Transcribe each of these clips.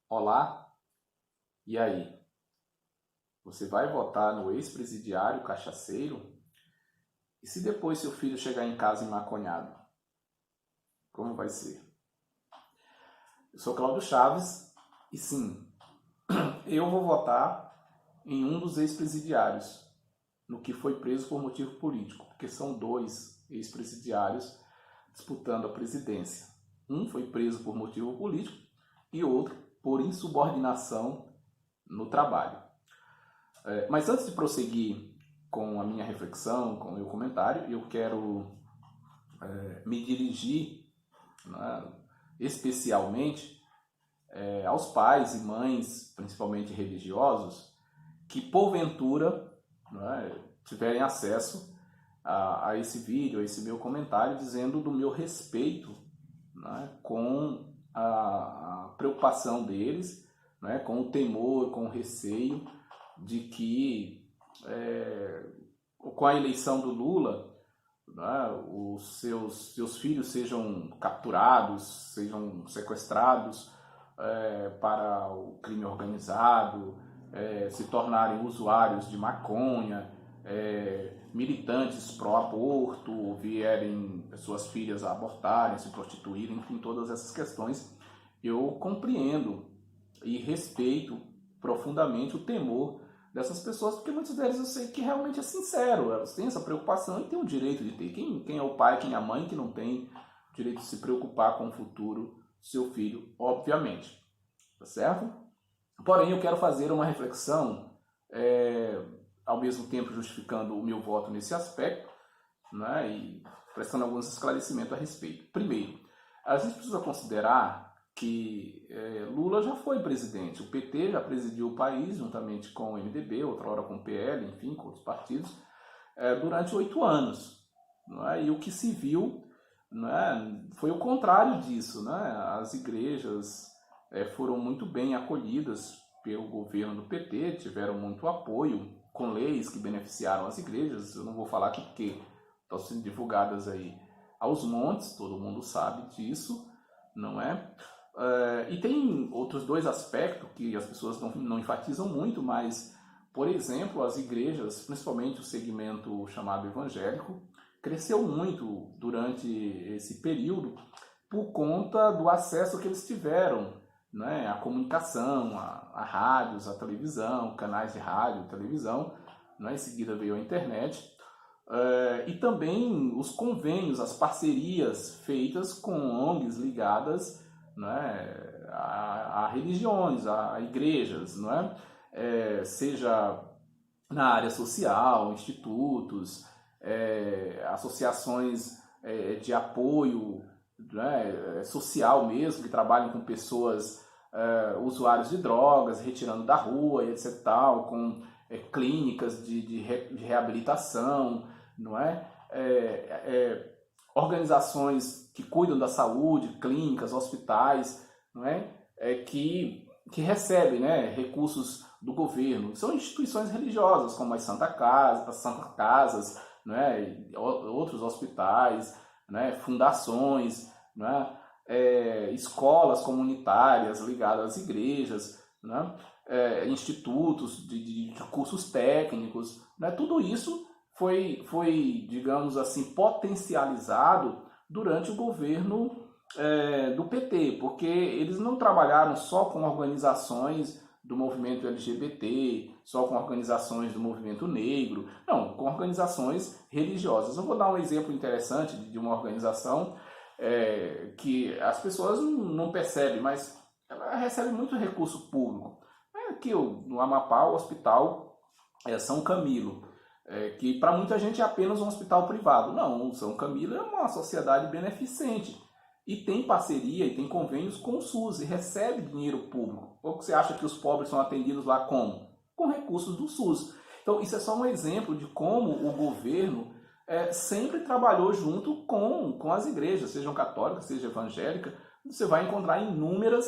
Olá, e aí? Você vai votar no ex-presidiário cachaceiro? E se depois seu filho chegar em casa maconhado? Como vai ser? Eu sou Cláudio Chaves e sim, eu vou votar em um dos ex-presidiários, no que foi preso por motivo político, porque são dois ex-presidiários disputando a presidência. Um foi preso por motivo político e outro por insubordinação no trabalho. Mas antes de prosseguir com a minha reflexão, com o meu comentário, eu quero me dirigir, né, especialmente aos pais e mães, principalmente religiosos, que porventura, né, tiverem acesso a esse vídeo, a esse meu comentário, dizendo do meu respeito, né, com a preocupação deles, né, com o temor, com o receio de que com a eleição do Lula, né, os seus filhos sejam capturados, sejam sequestrados para o crime organizado, se tornarem usuários de maconha, militantes pró-aborto, vierem suas filhas a abortarem, se prostituírem, enfim, todas essas questões. Eu compreendo e respeito profundamente o temor dessas pessoas, porque muitas delas eu sei que realmente é sincero, elas têm essa preocupação e têm o direito de ter. Quem é o pai, quem é a mãe que não tem o direito de se preocupar com o futuro do seu filho, obviamente, tá certo? Porém, eu quero fazer uma reflexão, ao mesmo tempo justificando o meu voto nesse aspecto, né, e prestando alguns esclarecimentos a respeito. Primeiro, a gente precisa considerar que Lula já foi presidente, o PT já presidiu o país, juntamente com o MDB, outra hora com o PL, enfim, com outros partidos, durante 8 anos. Não é? E o que se viu, não é, foi o contrário disso. Não é? As igrejas foram muito bem acolhidas pelo governo do PT, tiveram muito apoio, com leis que beneficiaram as igrejas. Eu não vou falar aqui porque estão sendo divulgadas aí aos montes, todo mundo sabe disso, não é? E tem outros dois aspectos que as pessoas não enfatizam muito, mas, por exemplo, as igrejas, principalmente o segmento chamado evangélico, cresceu muito durante esse período por conta do acesso que eles tiveram, né, à comunicação, a rádios, a televisão, canais de rádio e televisão, né, em seguida veio a internet, e também os convênios, as parcerias feitas com ONGs ligadas, né, a religiões, a igrejas, não é? Seja na área social, institutos, associações de apoio, né, social mesmo, que trabalham com pessoas usuários de drogas, retirando da rua, etc. Tal, com clínicas de reabilitação, não é? Organizações que cuidam da saúde, clínicas, hospitais, não é? Que recebem, né, recursos do governo. São instituições religiosas, como as Santa Casas, né, outros hospitais, né, fundações, né, escolas comunitárias ligadas às igrejas, né, institutos de cursos técnicos, né, tudo isso foi, digamos assim, potencializado durante o governo do PT, porque eles não trabalharam só com organizações do movimento LGBT, só com organizações do movimento negro, não, com organizações religiosas. Eu vou dar um exemplo interessante de uma organização que as pessoas não percebem, mas ela recebe muito recurso público. Aqui no Amapá, o Hospital São Camilo, que para muita gente é apenas um hospital privado. Não, o São Camilo é uma sociedade beneficente e tem parceria e tem convênios com o SUS e recebe dinheiro público. Ou você acha que os pobres são atendidos lá como? Com recursos do SUS. Então isso é só um exemplo de como o governo sempre trabalhou junto com as igrejas, sejam católicas, seja evangélicas. Você vai encontrar inúmeras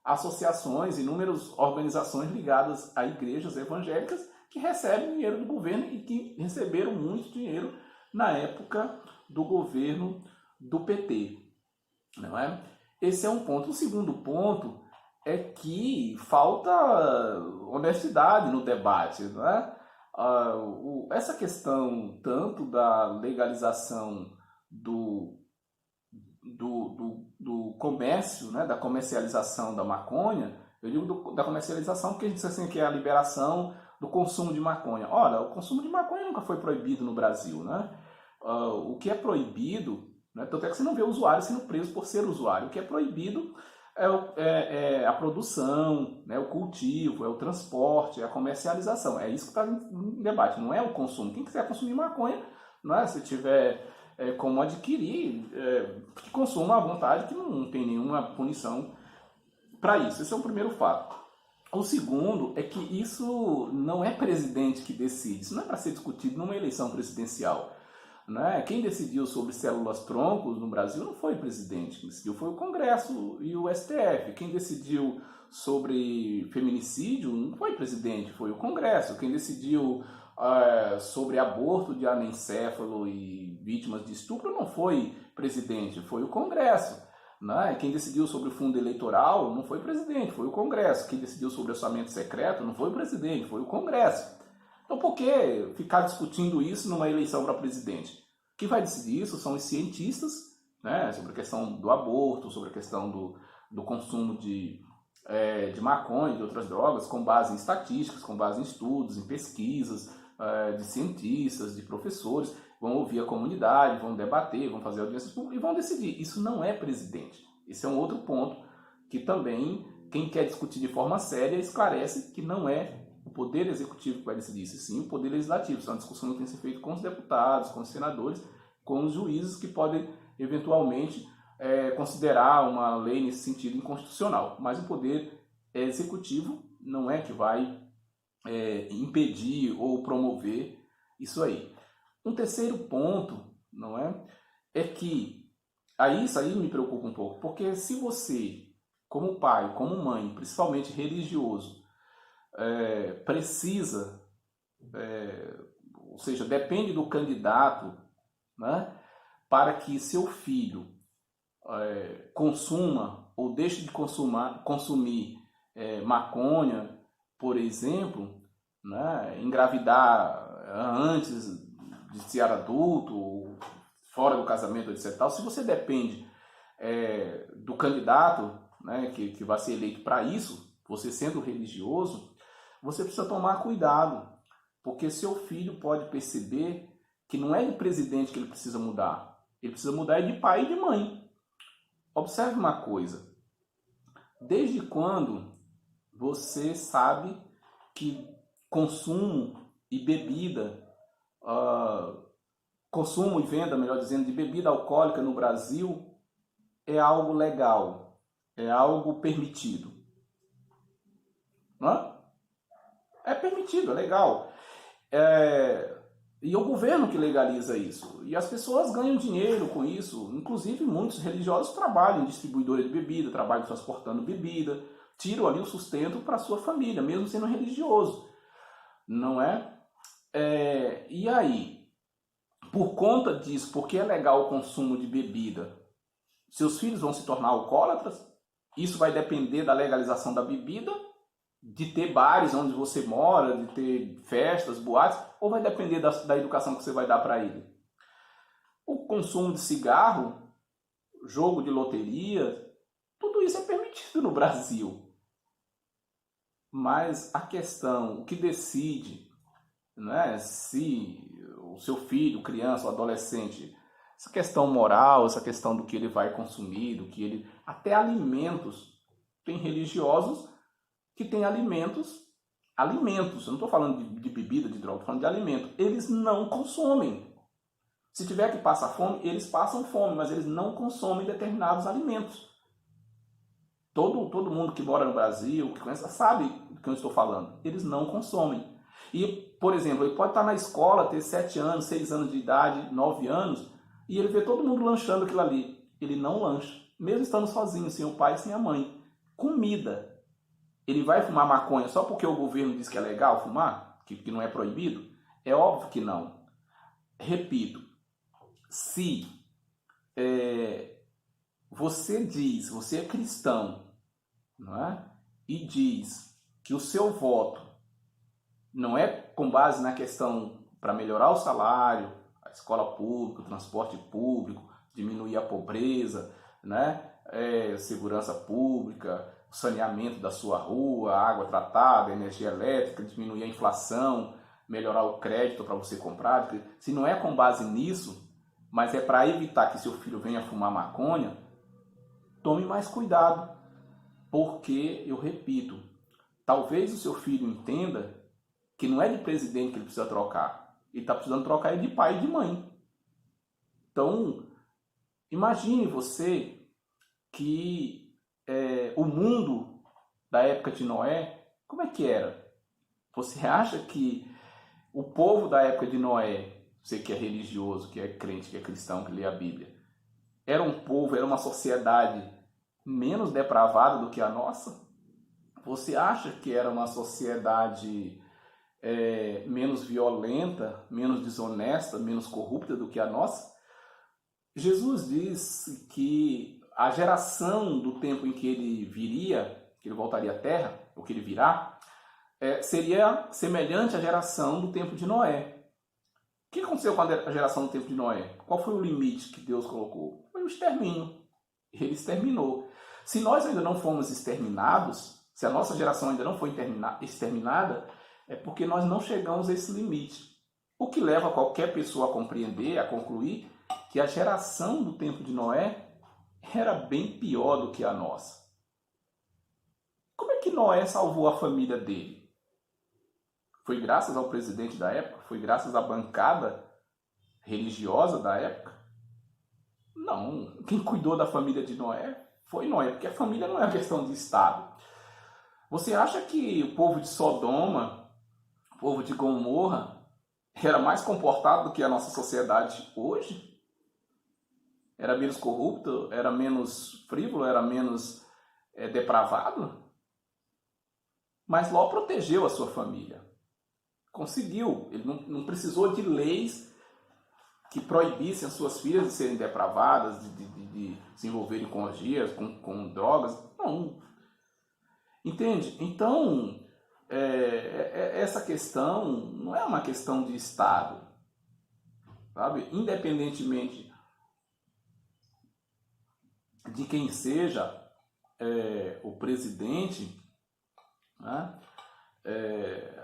associações, inúmeras organizações ligadas a igrejas evangélicas que recebem dinheiro do governo e que receberam muito dinheiro na época do governo do PT. Não é? Esse é um ponto. O segundo ponto é que falta honestidade no debate, não é? Essa questão tanto da legalização do, do comércio, né, da comercialização da maconha, eu digo da comercialização porque a gente diz assim que é a liberação do consumo de maconha. Ora, o consumo de maconha nunca foi proibido no Brasil, né? O que é proibido, né, tanto é que você não vê usuário sendo preso por ser usuário, o que é proibido é a produção, né, o cultivo, é o transporte, é a comercialização. É isso que está em debate, não é o consumo. Quem quiser consumir maconha, né, se tiver como adquirir, que consuma à vontade, que não tem nenhuma punição para isso. Esse é o primeiro fato. O segundo é que isso não é presidente que decide, isso não é para ser discutido numa eleição presidencial. Né? Quem decidiu sobre células-troncos no Brasil não foi o presidente, quem decidiu foi o Congresso e o STF. Quem decidiu sobre feminicídio não foi o presidente, foi o Congresso. Quem decidiu sobre aborto de anencefalo e vítimas de estupro não foi presidente, foi o Congresso. Né? Quem decidiu sobre o fundo eleitoral não foi o presidente, foi o Congresso. Quem decidiu sobre orçamento secreto não foi o presidente, foi o Congresso. Então, por que ficar discutindo isso numa eleição para presidente? Quem vai decidir isso são os cientistas, né, sobre a questão do aborto, sobre a questão do consumo de maconha e de outras drogas, com base em estatísticas, com base em estudos, em pesquisas de cientistas, de professores. Vão ouvir a comunidade, vão debater, vão fazer audiências públicas e vão decidir. Isso não é presidente. Esse é um outro ponto que também, quem quer discutir de forma séria, esclarece que não é o poder executivo que vai decidir isso, sim o poder legislativo. Isso é uma discussão que tem que ser feita com os deputados, com os senadores, com os juízes que podem eventualmente considerar uma lei nesse sentido inconstitucional. Mas o poder executivo não é que vai impedir ou promover isso aí. Um terceiro ponto, não é que isso aí me preocupa um pouco, porque se você, como pai, como mãe, principalmente religioso, precisa, ou seja, depende do candidato, né, para que seu filho consuma ou deixe de consumir maconha, por exemplo, né, engravidar antes de ser adulto, fora do casamento, etc. Se você depende do candidato, né, que vai ser eleito para isso, você sendo religioso, você precisa tomar cuidado, porque seu filho pode perceber que não é de presidente que ele precisa mudar, ele precisa mudar de pai e de mãe. Observe uma coisa, desde quando você sabe que consumo e bebida, consumo e venda, melhor dizendo, de bebida alcoólica no Brasil é algo legal, é algo permitido? Não é? É permitido, é legal. E é o governo que legaliza isso. E as pessoas ganham dinheiro com isso. Inclusive, muitos religiosos trabalham em distribuidora de bebida, trabalham transportando bebida, tiram ali o sustento para a sua família, mesmo sendo religioso. Não é? E aí, por conta disso, porque é legal o consumo de bebida, seus filhos vão se tornar alcoólatras? Isso vai depender da legalização da bebida, de ter bares onde você mora, de ter festas, boates, ou vai depender da educação que você vai dar para ele? O consumo de cigarro, jogo de loteria, tudo isso é permitido no Brasil. Mas a questão, o que decide, né, se o seu filho, criança ou adolescente, essa questão moral, essa questão do que ele vai consumir, do que ele... Até alimentos. Tem religiosos que têm alimentos, eu não estou falando de bebida, de droga, estou falando de alimento. Eles não consomem. Se tiver que passar fome, eles passam fome, mas eles não consomem determinados alimentos. Todo mundo que mora no Brasil, que conhece, sabe do que eu estou falando. Eles não consomem. E, por exemplo, ele pode estar na escola, ter 7 anos, 6 anos de idade, 9 anos, e ele vê todo mundo lanchando aquilo ali. Ele não lancha, mesmo estando sozinho, sem o pai e sem a mãe. Comida. Ele vai fumar maconha só porque o governo diz que é legal fumar? Que não é proibido? É óbvio que não. Repito, se você diz, você é cristão, não é? e diz que o seu voto não é com base na questão para melhorar o salário, a escola pública, o transporte público, diminuir a pobreza, né? Segurança pública, o saneamento da sua rua, água tratada, energia elétrica, diminuir a inflação, melhorar o crédito para você comprar. Se não é com base nisso, mas é para evitar que seu filho venha fumar maconha, tome mais cuidado, porque, eu repito, talvez o seu filho entenda que não é de presidente que ele precisa trocar, ele está precisando trocar de pai e de mãe. Então, imagine você que o mundo da época de Noé, como é que era? Você acha que o povo da época de Noé, você que é religioso, que é crente, que é cristão, que lê a Bíblia, era um povo, era uma sociedade menos depravada do que a nossa? Você acha que era uma sociedade menos violenta, menos desonesta, menos corrupta do que a nossa? Jesus disse que a geração do tempo em que ele viria, que ele voltaria à Terra, ou que ele virá, seria semelhante à geração do tempo de Noé. O que aconteceu com a geração do tempo de Noé? Qual foi o limite que Deus colocou? Foi o extermínio. Ele exterminou. Se nós ainda não fomos exterminados, se a nossa geração ainda não foi exterminada, é porque nós não chegamos a esse limite. O que leva qualquer pessoa a compreender, a concluir, que a geração do tempo de Noé era bem pior do que a nossa. Como é que Noé salvou a família dele? Foi graças ao presidente da época? Foi graças à bancada religiosa da época? Não. Quem cuidou da família de Noé foi Noé, porque a família não é uma questão de Estado. Você acha que o povo de Sodoma, o povo de Gomorra, era mais comportado do que a nossa sociedade hoje? Era menos corrupto? Era menos frívolo? Era menos depravado? Mas Ló protegeu a sua família. Conseguiu. Ele não precisou de leis que proibissem as suas filhas de serem depravadas, de se envolverem com orgias, com drogas. Não. Entende? Então, essa questão não é uma questão de Estado. Sabe? Independentemente de quem seja o presidente, né?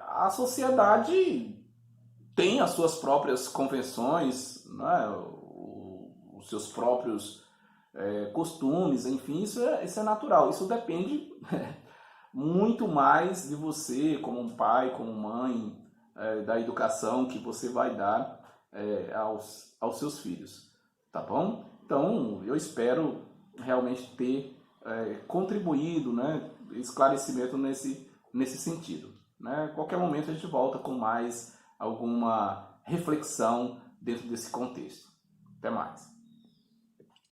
A sociedade tem as suas próprias convenções, né? Os seus próprios costumes, enfim, isso é natural. Isso depende muito mais de você, como um pai, como mãe, da educação que você vai dar aos seus filhos, tá bom? Então, eu espero realmente ter contribuído, né, esclarecimento nesse sentido, né? Qualquer momento a gente volta com mais alguma reflexão dentro desse contexto. Até mais.